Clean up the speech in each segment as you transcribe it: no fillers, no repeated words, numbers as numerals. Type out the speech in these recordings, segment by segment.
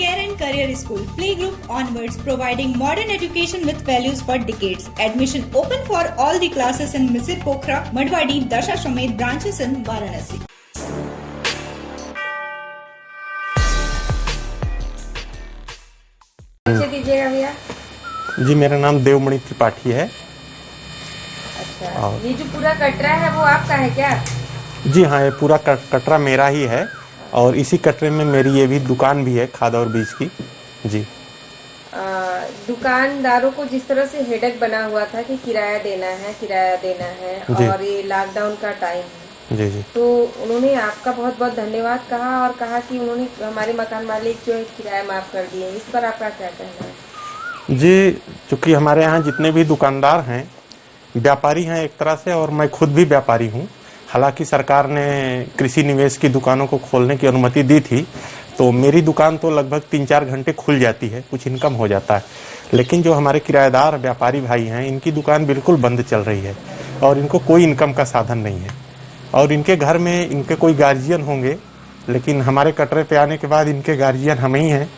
Care and Career School, playgroup onwards, providing modern education with values for decades. Admission open for all the classes in Misir Pokhara, Madwadi, Dasashamed branches in Varanasi. दीजिएगा भैया। जी, मेरा नाम देवमणि त्रिपाठी है। अच्छा, ये जो पूरा कटरा है वो आपका है क्या? जी हाँ, ये पूरा कटरा मेरा ही है और इसी कटरे में मेरी ये भी दुकान भी है खाद और बीज की। जी, दुकानदारों को जिस तरह से हेडेक बना हुआ था कि किराया देना है और ये लॉकडाउन का टाइम है, जी जी, तो उन्होंने आपका बहुत बहुत धन्यवाद कहा और कहा कि उन्होंने हमारे मकान मालिक जो है किराया माफ कर दिए। इस पर आपका क्या कहना है? जी, चूँकि हमारे यहाँ जितने भी दुकानदार हैं व्यापारी हैं एक तरह से, और मैं खुद भी व्यापारी हूँ। हालांकि सरकार ने कृषि निवेश की दुकानों को खोलने की अनुमति दी थी, तो मेरी दुकान तो लगभग 3-4 घंटे खुल जाती है, कुछ इनकम हो जाता है। लेकिन जो हमारे किराएदार व्यापारी भाई हैं, इनकी दुकान बिल्कुल बंद चल रही है और इनको कोई इनकम का साधन नहीं है। और इनके घर में इनके कोई गार्जियन होंगे, लेकिन हमारे कटरे पे आने के बाद इनके गार्जियन हम ही हैं,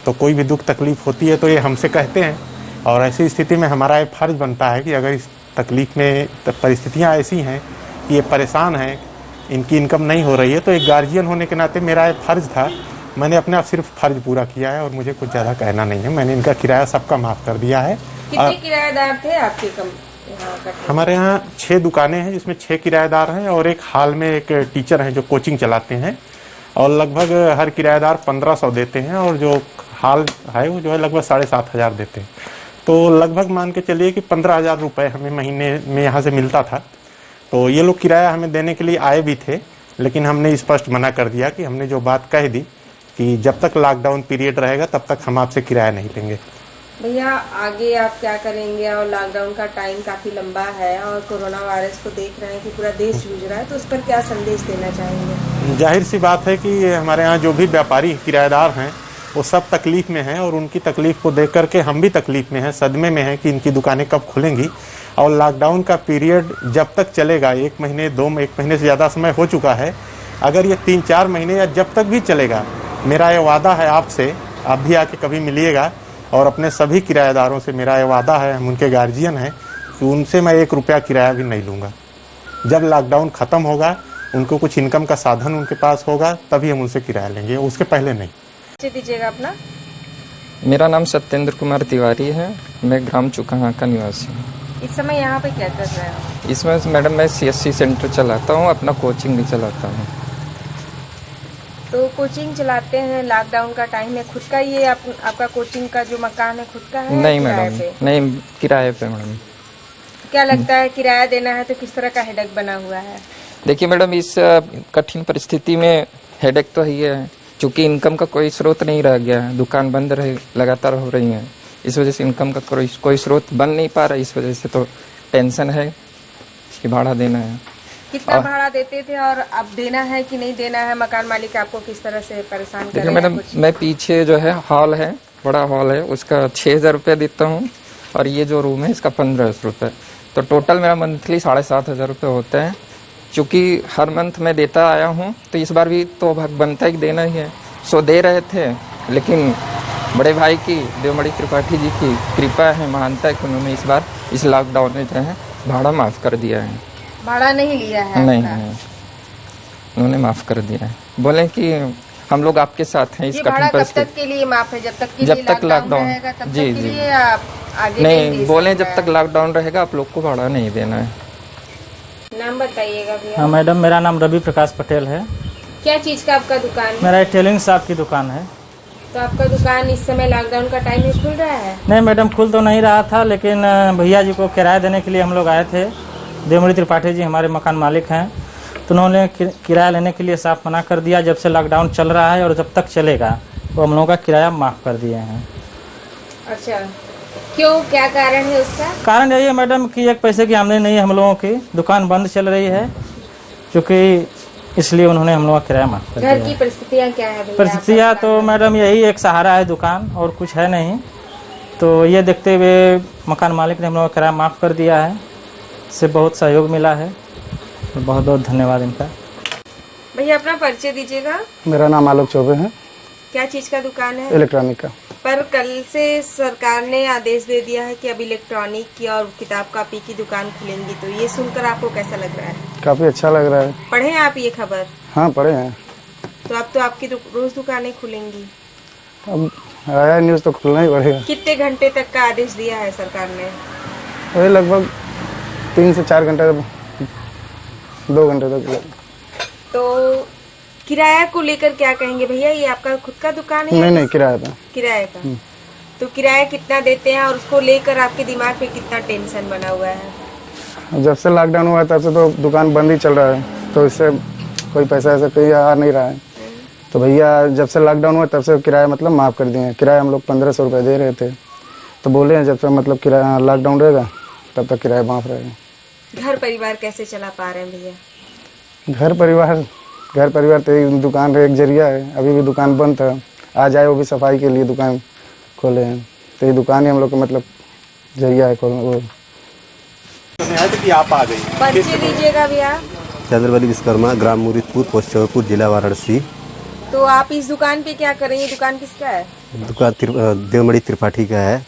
तो कोई भी दुख तकलीफ होती है तो ये हमसे कहते हैं। और ऐसी स्थिति में हमारा ये फर्ज बनता है कि अगर इस तकलीफ में परिस्थितियाँ ऐसी हैं कि ये परेशान हैं, इनकी इनकम नहीं हो रही है, तो एक गार्जियन होने के नाते मेरा ये फर्ज था। मैंने अपने आप सिर्फ फर्ज पूरा किया है और मुझे कुछ ज़्यादा कहना नहीं है। मैंने इनका किराया सबका माफ़ कर दिया है। कितने किराएदार थे आपके हमारे यहाँ 6 दुकानें हैं, जिसमें 6 किराएदार हैं और एक हाल में एक टीचर हैं जो कोचिंग चलाते हैं, और लगभग हर किराएदार 1500 देते हैं और जो हाल है वो जो है लगभग 7500 देते हैं। तो लगभग मान के चलिए कि 15,000 रुपये हमें महीने में यहाँ से मिलता था। तो ये लोग किराया हमें देने के लिए आए भी थे, लेकिन हमने स्पष्ट मना कर दिया कि हमने जो बात कह दी कि जब तक लॉकडाउन पीरियड रहेगा तब तक हम आपसे किराया नहीं लेंगे। भैया, आगे आप क्या करेंगे? और लॉकडाउन का टाइम काफी लंबा है और कोरोना वायरस को देख रहे हैं कि पूरा देश जूझ रहा है, तो उस पर क्या संदेश देना चाहेंगे? जाहिर सी बात है कि हमारे यहाँ जो भी व्यापारी किराएदार हैं वो सब तकलीफ में हैं, और उनकी तकलीफ को देख करके हम भी तकलीफ में हैं, सदमे में हैं कि इनकी दुकानें कब खुलेंगी। और लॉकडाउन का पीरियड जब तक चलेगा, 1 महीने 1 महीने से ज़्यादा समय हो चुका है, अगर ये 3-4 महीने या जब तक भी चलेगा, मेरा ये वादा है आपसे, आप भी आके कभी मिलिएगा, और अपने सभी किराएदारों से मेरा ये वादा है, हम उनके गार्जियन हैं, कि उनसे मैं 1 रुपया किराया भी नहीं लूँगा। जब लॉकडाउन ख़त्म होगा, उनको कुछ इनकम का साधन उनके पास होगा, तभी हम उनसे किराया लेंगे, उसके पहले नहीं। दीजिएगा अपना। मेरा नाम सत्येंद्र कुमार तिवारी है, मैं ग्राम चुकाहा का निवासी हूँ। इस समय यहाँ पे क्या कर रहे हैं? इसमें मैडम मैं CSC सेंटर चलाता हूँ, अपना कोचिंग भी चलाता हूँ। तो कोचिंग चलाते हैं, लॉकडाउन का टाइम है, खुद का ये आपका कोचिंग का जो मकान है खुद का है? नहीं मैडम, नहीं, किराए पे मैडम। क्या लगता है किराया देना है तो किस तरह का हेडेक बना हुआ है? देखिए मैडम, इस कठिन परिस्थिति में हेडेक तो ही है, चूँकि इनकम का कोई स्रोत नहीं रह गया है, दुकान बंद रहे लगातार हो रही है, इस वजह से इनकम का कोई स्रोत बन नहीं पा रहा है। इस वजह से तो टेंशन है कि भाड़ा देना है। कितना भाड़ा देते थे और अब देना है कि नहीं देना है? मकान मालिक आपको किस तरह से परेशान कर रहे हैं? मैडम, मैं पीछे जो है हॉल है, बड़ा हॉल है, उसका 6,000 रुपये देता हूँ, और ये जो रूम है इसका 1500 रुपये, तो टोटल मेरा मंथली 7,500 रुपये होते हैं। चूँकि हर मंथ मैं देता आया हूँ, तो इस बार भी तो भाग बनता ही देना ही है, सो दे रहे थे। लेकिन बड़े भाई की, देवमणि त्रिपाठी जी की कृपा है, महानता है कि उन्होंने इस बार इस लॉकडाउन में जो है भाड़ा माफ़ कर दिया है। भाड़ा नहीं लिया है? नहीं, उन्होंने माफ़ कर दिया है, बोले कि हम लोग आपके साथ हैं इस कठिन परिस्थिति। कब तक के लिए माफ है? जब तक लॉकडाउन, जी जी, आगे नहीं बोले जब तक लॉकडाउन रहेगा आप लोग को भाड़ा नहीं देना है। नाम बताइएगा भैया। हाँ मैडम, मेरा नाम रवि प्रकाश पटेल है। क्या चीज का आपका दुकान है? मेरा टेलरिंग शॉप की दुकान है। तो आपका दुकान इस समय लॉकडाउन का टाइम में खुल रहा है? नहीं मैडम, खुल तो नहीं रहा था, लेकिन भैया जी को किराया देने के लिए हम लोग आए थे। देवमणि त्रिपाठी जी हमारे मकान मालिक हैं, तो उन्होंने किराया लेने के लिए साफ मना कर दिया। जब से लॉकडाउन चल रहा है और जब तक चलेगा तो हम लोगों का किराया माफ़ कर दिए हैं। अच्छा, क्यों, क्या कारण है उसका? कारण यही है मैडम कि एक पैसे की आमदनी नहीं है हम लोगों की, दुकान बंद चल रही है, क्योंकि इसलिए उन्होंने हम लोगों का किराया माफ़ कर दिया। घर की परिस्थितियाँ क्या है? परिस्थितियाँ तो मैडम यही एक सहारा है दुकान, और कुछ है नहीं। तो ये देखते हुए मकान मालिक ने हम लोगों का किराया माफ़ कर दिया है, इससे बहुत सहयोग मिला है, तो बहुत बहुत धन्यवाद इनका। भैया अपना परिचय दीजिएगा। मेरा नाम आलोक चौबे है। क्या चीज का दुकान है? इलेक्ट्रॉनिक का। पर कल से सरकार ने आदेश दे दिया है कि अब इलेक्ट्रॉनिक की और किताब कॉपी की दुकान खुलेंगी, तो ये सुनकर आपको कैसा लग रहा है? काफ़ी अच्छा लग रहा है। पढ़े हैं आप ये खबर? हाँ पढ़े हैं। तो अब तो आपकी रोज दुकानें खुलेंगी। अब आया न्यूज़ तो खुलना ही पड़ेगा। कितने घंटे तक का आदेश दिया है सरकार ने? वही लगभग 3 से 4 घंटे, 2 घंटे तक। तो किराया को लेकर क्या कहेंगे भैया? ये आपका खुद का दुकान है? नहीं, किराया था। किराए का। तो किराया कितना देते हैं और उसको लेकर आपके दिमाग पे कितना टेंशन बना हुआ है? जब से लॉकडाउन हुआ तब से तो दुकान बंद ही चल रहा है, तो इससे कोई पैसा ऐसा कोई आ नहीं रहा है। तो भैया जब से लॉकडाउन हुआ तब से किराया मतलब माफ़ कर दिए हैं। किराया हम लोग 1500 रुपये दे रहे थे, तो बोले हैं जब से मतलब किराया लॉकडाउन रहेगा तब तक किराया माफ़ रहेगा। घर परिवार कैसे चला पा रहे हैं भैया? घर परिवार तो एक दुकान एक जरिया है। अभी भी दुकान बंद था, आज आए वो भी सफाई के लिए दुकान खोले हैं, तो ये दुकान ही हम लोग का मतलब जरिया है खोलने। कि आप आ गई। परिचय दीजिएगा भैया। चंद्रवली विश्वकर्मा, ग्राम मुरीदपुर, पोस्ट चौरपुर, जिला वाराणसी। तो आप इस दुकान पे क्या करेंगे? दुकान किसका है? दुकान देवमणि त्रिपाठी का है।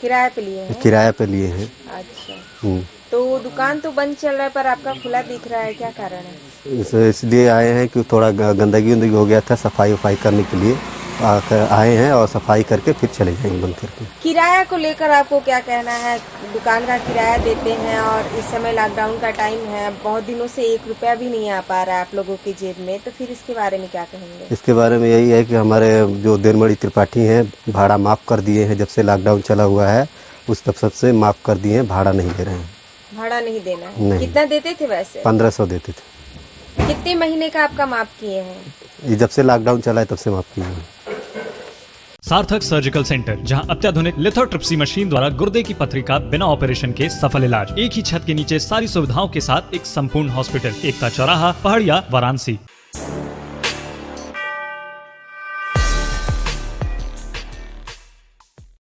किराए पे लिए हैं? किराया पे लिए हैं। अच्छा। तो दुकान तो बंद चल रहा है पर आपका खुला दिख रहा है, क्या कारण है? इसलिए आए हैं कि थोड़ा गंदगी हो गया था, सफाई वफाई करने के लिए आए हैं और सफाई करके फिर चले जाएंगे बंद करके। किराया को लेकर आपको क्या कहना है? दुकान का किराया देते हैं और इस समय लॉकडाउन का टाइम है, बहुत दिनों से 1 रुपया भी नहीं आ पा रहा है आप लोगों की जेब में, तो फिर इसके बारे में क्या कहेंगे? इसके बारे में यही है कि हमारे जो देवमणि त्रिपाठी हैं भाड़ा माफ़ कर दिए हैं। जब से लॉकडाउन चला हुआ है उस तब सबसे माफ़ कर दिए हैं, भाड़ा नहीं दे रहे हैं। भाड़ा नहीं देना है? नहीं। कितना देते थे वैसे? 1500 देते थे। कितने महीने का आपका माफ किए हैं? ये जब से लॉकडाउन चला है तब से माफ़ किए हैं। सार्थक सर्जिकल सेंटर, जहां अत्याधुनिक लिथोट्रिप्सी मशीन द्वारा गुर्दे की पथरी का बिना ऑपरेशन के सफल इलाज। एक ही छत के नीचे सारी सुविधाओं के साथ एक संपूर्ण हॉस्पिटल। एकता चौराहा, पहाड़िया, वाराणसी।